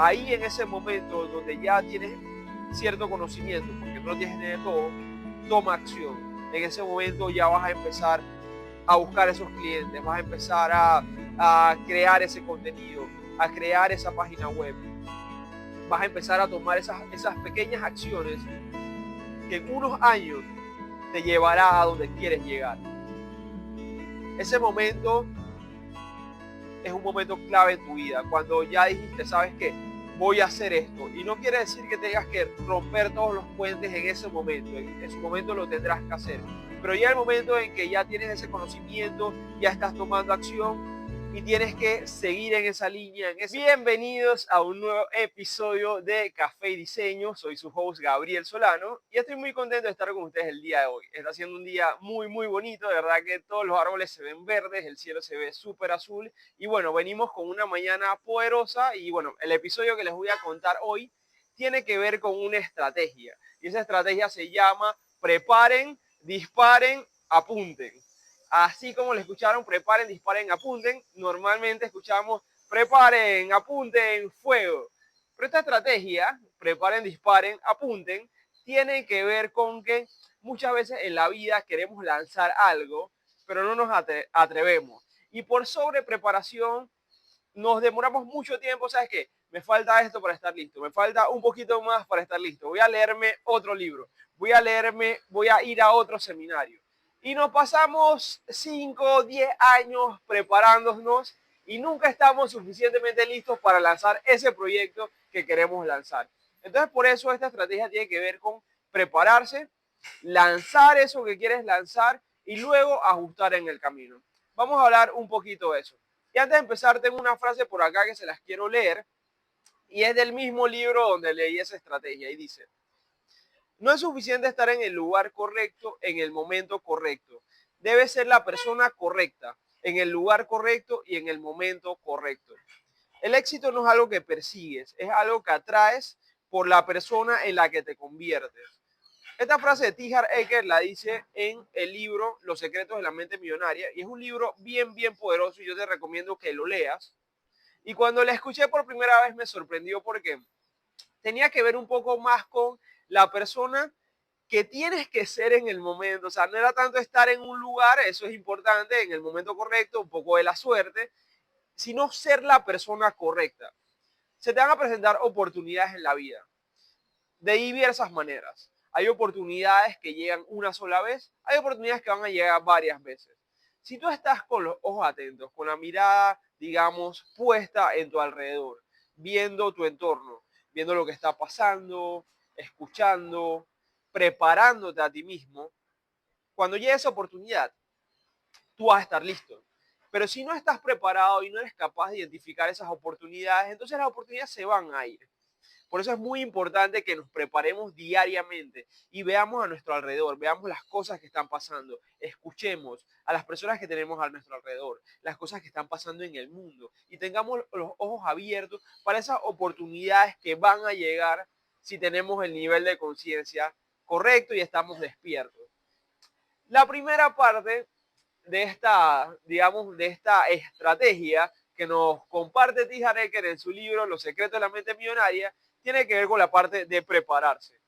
ahí en ese momento donde ya tienes cierto conocimiento, porque no lo tienes de todo, toma acción. En ese momento ya vas a empezar a buscar esos clientes, vas a empezar a crear ese contenido, a crear esa página web. Vas a empezar a tomar esas pequeñas acciones que en unos años te llevará a donde quieres llegar. Ese momento es un momento clave en tu vida, cuando ya dijiste, ¿sabes qué? Voy a hacer esto. Y no quiere decir que tengas que romper todos los puentes en ese momento. En su momento lo tendrás que hacer. Pero ya el momento en que ya tienes ese conocimiento, ya estás tomando acción y tienes que seguir en esa línea. Bienvenidos a un nuevo episodio de Café y Diseño. Soy su host Gabriel Solano y estoy muy contento de estar con ustedes el día de hoy. Está siendo un día muy bonito, de verdad que todos los árboles se ven verdes, el cielo se ve súper azul y bueno, venimos con una mañana poderosa y bueno, el episodio que les voy a contar hoy tiene que ver con una estrategia y esa estrategia se llama preparen, disparen, apunten. Así como lo escucharon, preparen, disparen, apunten. Normalmente escuchamos preparen, apunten, fuego. Pero esta estrategia, preparen, disparen, apunten, tiene que ver con que muchas veces en la vida queremos lanzar algo, pero no nos atrevemos. Y por sobrepreparación nos demoramos mucho tiempo, ¿sabes qué? Me falta esto para estar listo, me falta un poquito más para estar listo. Voy a leerme otro libro, voy a ir a otro seminario. Y nos pasamos 5, 10 años preparándonos y nunca estamos suficientemente listos para lanzar ese proyecto que queremos lanzar. Entonces, por eso esta estrategia tiene que ver con prepararse, lanzar eso que quieres lanzar y luego ajustar en el camino. Vamos a hablar un poquito de eso. Y antes de empezar, tengo una frase por acá que se las quiero leer y es del mismo libro donde leí esa estrategia y dice: no es suficiente estar en el lugar correcto en el momento correcto. Debe ser la persona correcta, en el lugar correcto y en el momento correcto. El éxito no es algo que persigues, es algo que atraes por la persona en la que te conviertes. Esta frase de T. Harv Eker la dice en el libro Los secretos de la mente millonaria y es un libro bien poderoso y yo te recomiendo que lo leas. Y cuando la escuché por primera vez me sorprendió porque tenía que ver un poco más con la persona que tienes que ser en el momento. O sea, no era tanto estar en un lugar, eso es importante, en el momento correcto, un poco de la suerte, sino ser la persona correcta. Se te van a presentar oportunidades en la vida de diversas maneras. Hay oportunidades que llegan una sola vez, hay oportunidades que van a llegar varias veces. Si tú estás con los ojos atentos, con la mirada, digamos, puesta en tu alrededor, viendo tu entorno, viendo lo que está pasando, escuchando, preparándote a ti mismo, cuando llegue esa oportunidad, tú vas a estar listo. Pero si no estás preparado y no eres capaz de identificar esas oportunidades, entonces las oportunidades se van a ir. Por eso es muy importante que nos preparemos diariamente y veamos a nuestro alrededor, veamos las cosas que están pasando, escuchemos a las personas que tenemos a nuestro alrededor, las cosas que están pasando en el mundo y tengamos los ojos abiertos para esas oportunidades que van a llegar si tenemos el nivel de conciencia correcto y estamos despiertos. La primera parte de esta, digamos, de esta estrategia que nos comparte T. Harv Eker en su libro Los secretos de la mente millonaria tiene que ver con la parte de prepararse.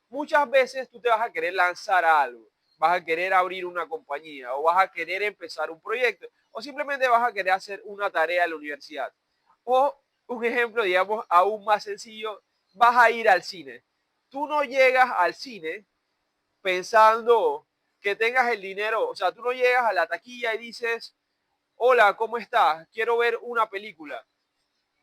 Muchas veces tú te vas a querer lanzar a algo, vas a querer abrir una compañía o vas a querer empezar un proyecto o simplemente vas a querer hacer una tarea en la universidad. O un ejemplo, digamos, aún más sencillo, vas a ir al cine. Tú no llegas al cine pensando que tengas el dinero, o sea, tú no llegas a la taquilla y dices, hola, ¿cómo estás? Quiero ver una película.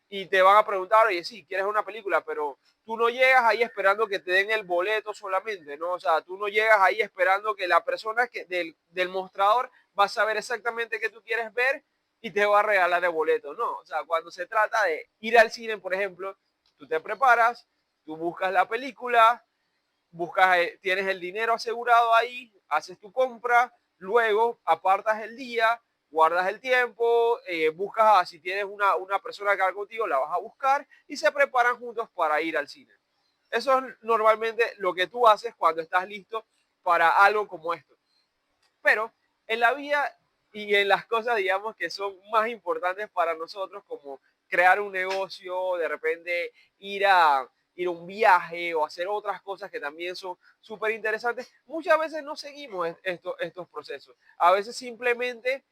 Y te van a preguntar, oye, sí, quieres una película, pero tú no llegas ahí esperando que te den el boleto solamente, ¿no? O sea, tú no llegas ahí esperando que la persona del mostrador va a saber exactamente qué tú quieres ver y te va a regalar el boleto, no. O sea, cuando se trata de ir al cine, por ejemplo, tú te preparas, tú buscas la película, tienes el dinero asegurado ahí, haces tu compra, luego apartas el día, guardas el tiempo, buscas si tienes una persona que va contigo, la vas a buscar y se preparan juntos para ir al cine. Eso es normalmente lo que tú haces cuando estás listo para algo como esto. Pero en la vida y en las cosas, digamos, que son más importantes para nosotros, como crear un negocio, de repente ir a un viaje o hacer otras cosas que también son súper interesantes, muchas veces no seguimos estos procesos. A veces simplemente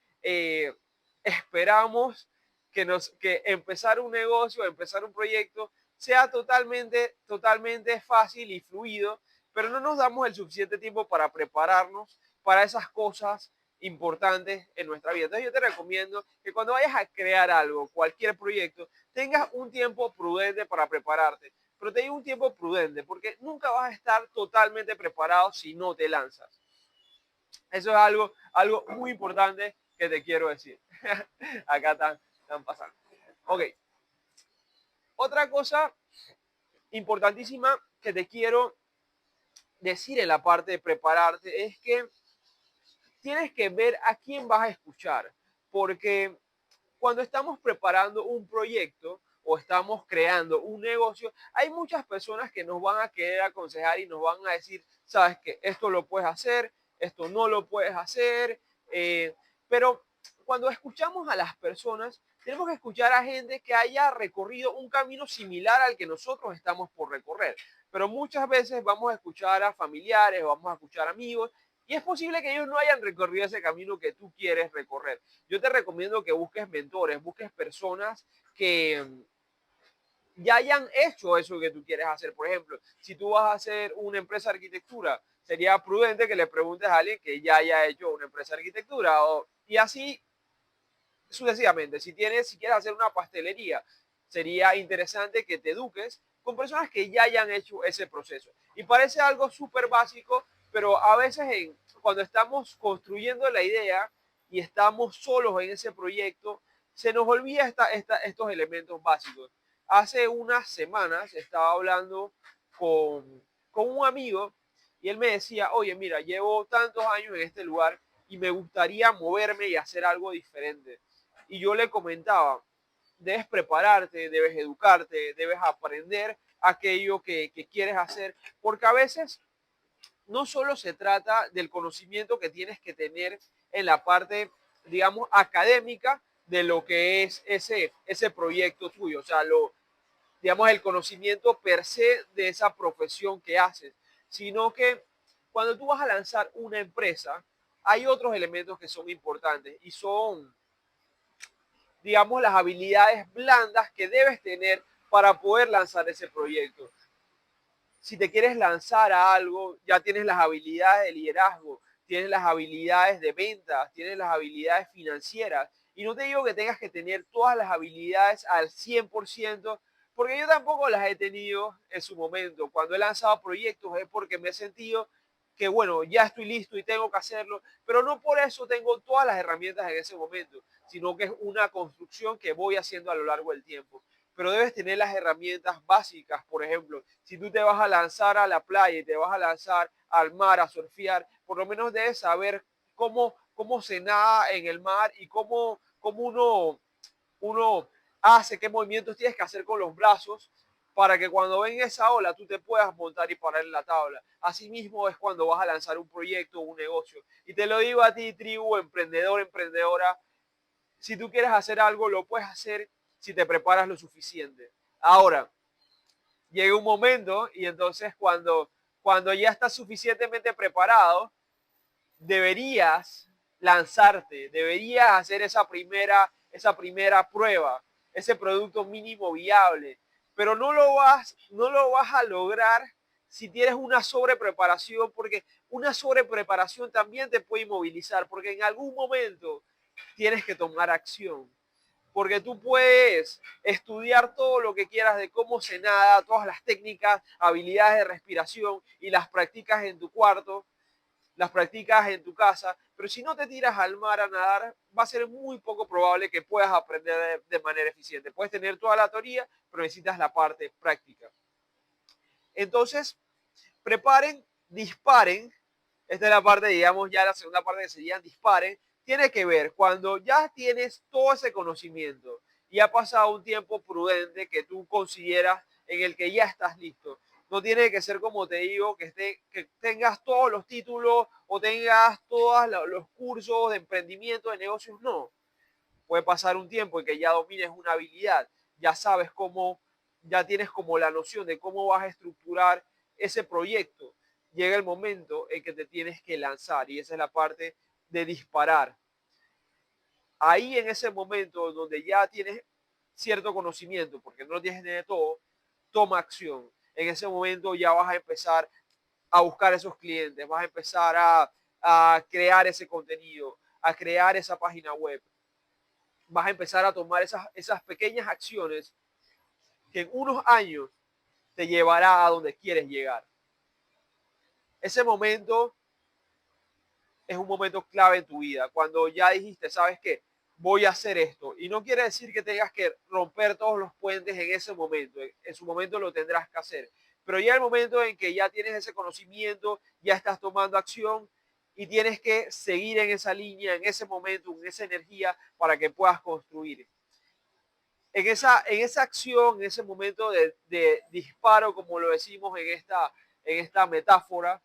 esperamos que empezar un negocio, empezar un proyecto sea totalmente fácil y fluido, pero no nos damos el suficiente tiempo para prepararnos para esas cosas importantes en nuestra vida. Entonces yo te recomiendo que cuando vayas a crear algo, cualquier proyecto, tengas un tiempo prudente para prepararte. Pero te digo un tiempo prudente porque nunca vas a estar totalmente preparado si no te lanzas. Eso es algo muy importante que te quiero decir. Acá están pasando. Ok. Otra cosa importantísima que te quiero decir en la parte de prepararte es que tienes que ver a quién vas a escuchar, porque cuando estamos preparando un proyecto o estamos creando un negocio, hay muchas personas que nos van a querer aconsejar y nos van a decir, sabes que esto lo puedes hacer, esto no lo puedes hacer, pero cuando escuchamos a las personas, tenemos que escuchar a gente que haya recorrido un camino similar al que nosotros estamos por recorrer. Pero muchas veces vamos a escuchar a familiares, vamos a escuchar a amigos, y es posible que ellos no hayan recorrido ese camino que tú quieres recorrer. Yo te recomiendo que busques mentores, busques personas que ya hayan hecho eso que tú quieres hacer. Por ejemplo, si tú vas a hacer una empresa de arquitectura, sería prudente que le preguntes a alguien que ya haya hecho una empresa de arquitectura y así sucesivamente. Si quieres hacer una pastelería, sería interesante que te eduques con personas que ya hayan hecho ese proceso. Y parece algo súper básico, pero a veces cuando estamos construyendo la idea y estamos solos en ese proyecto, se nos olvida estos elementos básicos. Hace unas semanas estaba hablando con un amigo y él me decía, oye, mira, llevo tantos años en este lugar y me gustaría moverme y hacer algo diferente. Y yo le comentaba, debes prepararte, debes educarte, debes aprender aquello que quieres hacer, porque a veces no solo se trata del conocimiento que tienes que tener en la parte, digamos, académica de lo que es ese proyecto tuyo, o sea, digamos, el conocimiento per se de esa profesión que haces, sino que cuando tú vas a lanzar una empresa, hay otros elementos que son importantes y son, digamos, las habilidades blandas que debes tener para poder lanzar ese proyecto. Si te quieres lanzar a algo, ya tienes las habilidades de liderazgo, tienes las habilidades de ventas, tienes las habilidades financieras. Y no te digo que tengas que tener todas las habilidades al 100%, porque yo tampoco las he tenido en su momento. Cuando he lanzado proyectos es porque me he sentido que, bueno, ya estoy listo y tengo que hacerlo, pero no por eso tengo todas las herramientas en ese momento, sino que es una construcción que voy haciendo a lo largo del tiempo. Pero debes tener las herramientas básicas. Por ejemplo, si tú te vas a lanzar a la playa y te vas a lanzar al mar a surfear, por lo menos debes saber cómo se nada en el mar y cómo uno hace, qué movimientos tienes que hacer con los brazos para que cuando venga esa ola tú te puedas montar y parar en la tabla. Asimismo es cuando vas a lanzar un proyecto o un negocio. Y te lo digo a ti, tribu, emprendedor, emprendedora, si tú quieres hacer algo, lo puedes hacer si te preparas lo suficiente. Ahora, llega un momento y entonces cuando ya estás suficientemente preparado, deberías lanzarte, deberías hacer esa primera prueba, ese producto mínimo viable, pero no lo vas a lograr si tienes una sobrepreparación, porque una sobrepreparación también te puede inmovilizar, porque en algún momento tienes que tomar acción. Porque tú puedes estudiar todo lo que quieras de cómo se nada, todas las técnicas, habilidades de respiración y las practicas en tu cuarto, las practicas en tu casa, pero si no te tiras al mar a nadar, va a ser muy poco probable que puedas aprender de manera eficiente. Puedes tener toda la teoría, pero necesitas la parte práctica. Entonces, preparen, disparen. Esta es la parte, digamos, ya la segunda parte que serían disparen. Tiene que ver cuando ya tienes todo ese conocimiento y ha pasado un tiempo prudente que tú consideras en el que ya estás listo. No tiene que ser, como te digo, que tengas todos los títulos o tengas todos los cursos de emprendimiento, de negocios. No. Puede pasar un tiempo en que ya domines una habilidad, ya sabes cómo, ya tienes como la noción de cómo vas a estructurar ese proyecto. Llega el momento en que te tienes que lanzar y esa es la parte de disparar. Ahí en ese momento donde ya tienes cierto conocimiento, porque no lo tienes de todo, toma acción. En ese momento ya vas a empezar a buscar esos clientes, vas a empezar a crear ese contenido, a crear esa página web, vas a empezar a tomar esas pequeñas acciones que en unos años te llevará a donde quieres llegar. Ese momento es un momento clave en tu vida, cuando ya dijiste, ¿sabes qué? Voy a hacer esto. Y no quiere decir que tengas que romper todos los puentes en ese momento. En su momento lo tendrás que hacer. Pero ya el momento en que ya tienes ese conocimiento, ya estás tomando acción y tienes que seguir en esa línea, en ese momento, en esa energía para que puedas construir. En esa acción, en ese momento de disparo, como lo decimos en esta metáfora,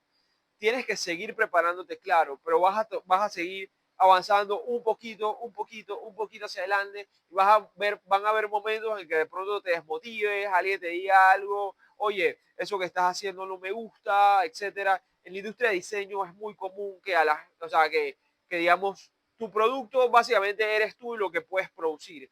tienes que seguir preparándote, claro, pero vas a seguir avanzando un poquito, un poquito, un poquito hacia adelante y van a haber momentos en que de pronto te desmotives, alguien te diga algo, oye, eso que estás haciendo no me gusta, etcétera. En la industria de diseño es muy común que digamos, tu producto básicamente eres tú y lo que puedes producir.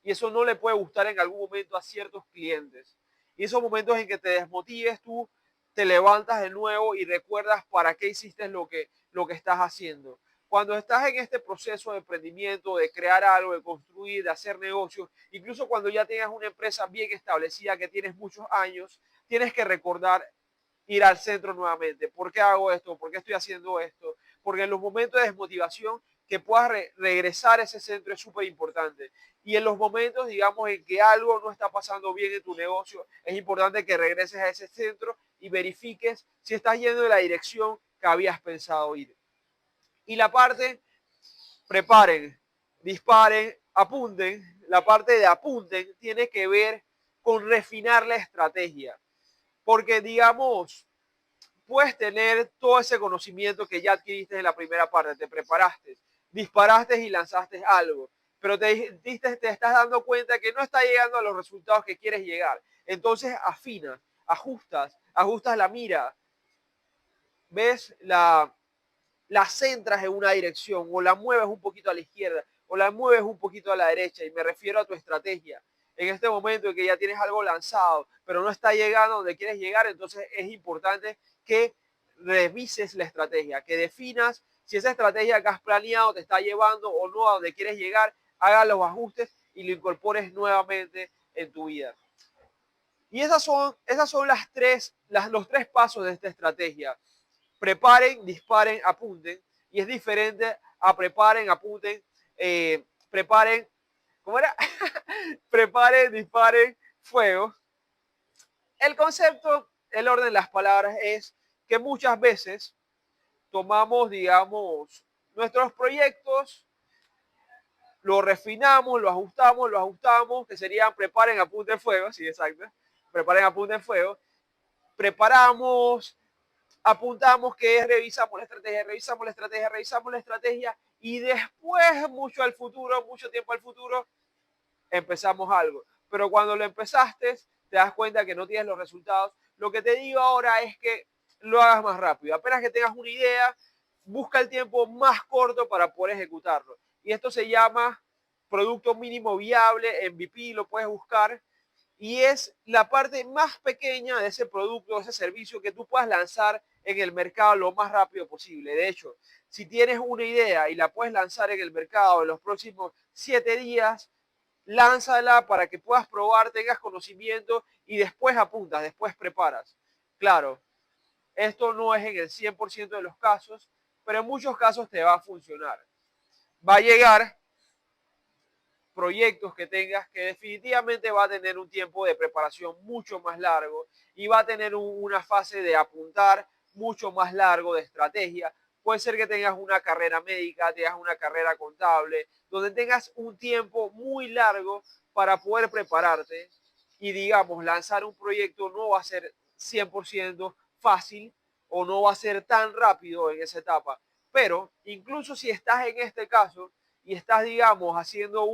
Y eso no le puede gustar en algún momento a ciertos clientes. Y esos momentos en que te desmotives, tú te levantas de nuevo y recuerdas para qué hiciste lo que estás haciendo. Cuando estás en este proceso de emprendimiento, de crear algo, de construir, de hacer negocios, incluso cuando ya tengas una empresa bien establecida, que tienes muchos años, tienes que recordar ir al centro nuevamente. ¿Por qué hago esto? ¿Por qué estoy haciendo esto? Porque en los momentos de desmotivación, que puedas regresar a ese centro es súper importante. Y en los momentos, digamos, en que algo no está pasando bien en tu negocio, es importante que regreses a ese centro y verifiques si estás yendo en la dirección que habías pensado ir. Y la parte, preparen, disparen, apunten, la parte de apunten tiene que ver con refinar la estrategia. Porque, digamos, puedes tener todo ese conocimiento que ya adquiriste en la primera parte, te preparaste, disparaste y lanzaste algo, pero te estás dando cuenta que no está llegando a los resultados que quieres llegar. Entonces afinas, ajustas la mira, ves la centras en una dirección o la mueves un poquito a la izquierda o la mueves un poquito a la derecha y me refiero a tu estrategia. En este momento en que ya tienes algo lanzado, pero no está llegando a donde quieres llegar, entonces es importante que revises la estrategia, que definas si esa estrategia que has planeado te está llevando o no a donde quieres llegar, hagas los ajustes y lo incorpores nuevamente en tu vida. Y esas son los tres pasos de esta estrategia. Preparen, disparen, apunten. Y es diferente a preparen, apunten, preparen, ¿cómo era? Preparen, disparen, fuego. El concepto, el orden de las palabras es que muchas veces tomamos, digamos, nuestros proyectos, lo refinamos, lo ajustamos, que serían preparen, apunten, fuego, sí, exacto. Preparen, apunten, fuego. Preparamos, apuntamos que es revisamos la estrategia y después, mucho tiempo al futuro, empezamos algo. Pero cuando lo empezaste, te das cuenta que no tienes los resultados. Lo que te digo ahora es que lo hagas más rápido. Apenas que tengas una idea, busca el tiempo más corto para poder ejecutarlo. Y esto se llama producto mínimo viable, MVP, lo puedes buscar y es la parte más pequeña de ese producto, de ese servicio que tú puedas lanzar en el mercado lo más rápido posible. De hecho, si tienes una idea y la puedes lanzar en el mercado en los próximos 7 días, lánzala para que puedas probar, tengas conocimiento y después apuntas, después preparas. Claro, esto no es en el 100% de los casos, pero en muchos casos te va a funcionar. Va a llegar proyectos que tengas que definitivamente va a tener un tiempo de preparación mucho más largo y va a tener una fase de apuntar mucho más largo de estrategia. Puede ser que tengas una carrera médica, tengas una carrera contable, donde tengas un tiempo muy largo para poder prepararte y digamos, lanzar un proyecto no va a ser 100% fácil o no va a ser tan rápido en esa etapa. Pero incluso si estás en este caso y estás, digamos, haciendo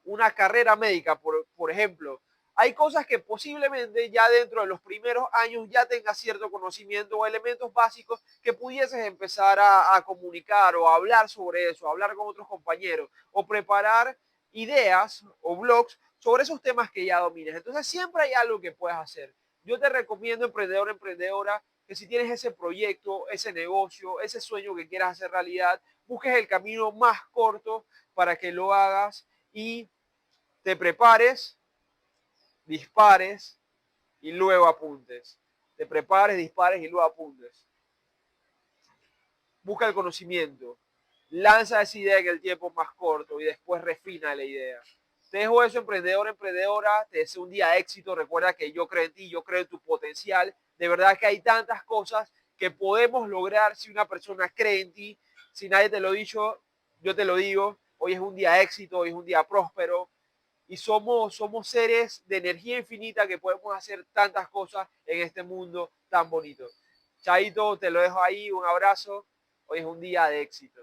una carrera médica, por ejemplo, hay cosas que posiblemente ya dentro de los primeros años ya tengas cierto conocimiento o elementos básicos que pudieses empezar a comunicar o a hablar sobre eso, a hablar con otros compañeros o preparar ideas o blogs sobre esos temas que ya domines. Entonces siempre hay algo que puedes hacer. Yo te recomiendo, emprendedor, emprendedora, que si tienes ese proyecto, ese negocio, ese sueño que quieras hacer realidad, busques el camino más corto para que lo hagas y te prepares, dispares y luego apuntes. Te prepares, dispares y luego apuntes. Busca el conocimiento. Lanza esa idea en el tiempo más corto y después refina la idea. Te dejo eso, emprendedor, emprendedora. Te deseo un día de éxito. Recuerda que yo creo en ti, yo creo en tu potencial. De verdad que hay tantas cosas que podemos lograr si una persona cree en ti. Si nadie te lo ha dicho, yo te lo digo. Hoy es un día de éxito, hoy es un día próspero. Y somos seres de energía infinita que podemos hacer tantas cosas en este mundo tan bonito. Chaito, te lo dejo ahí. Un abrazo. Hoy es un día de éxito.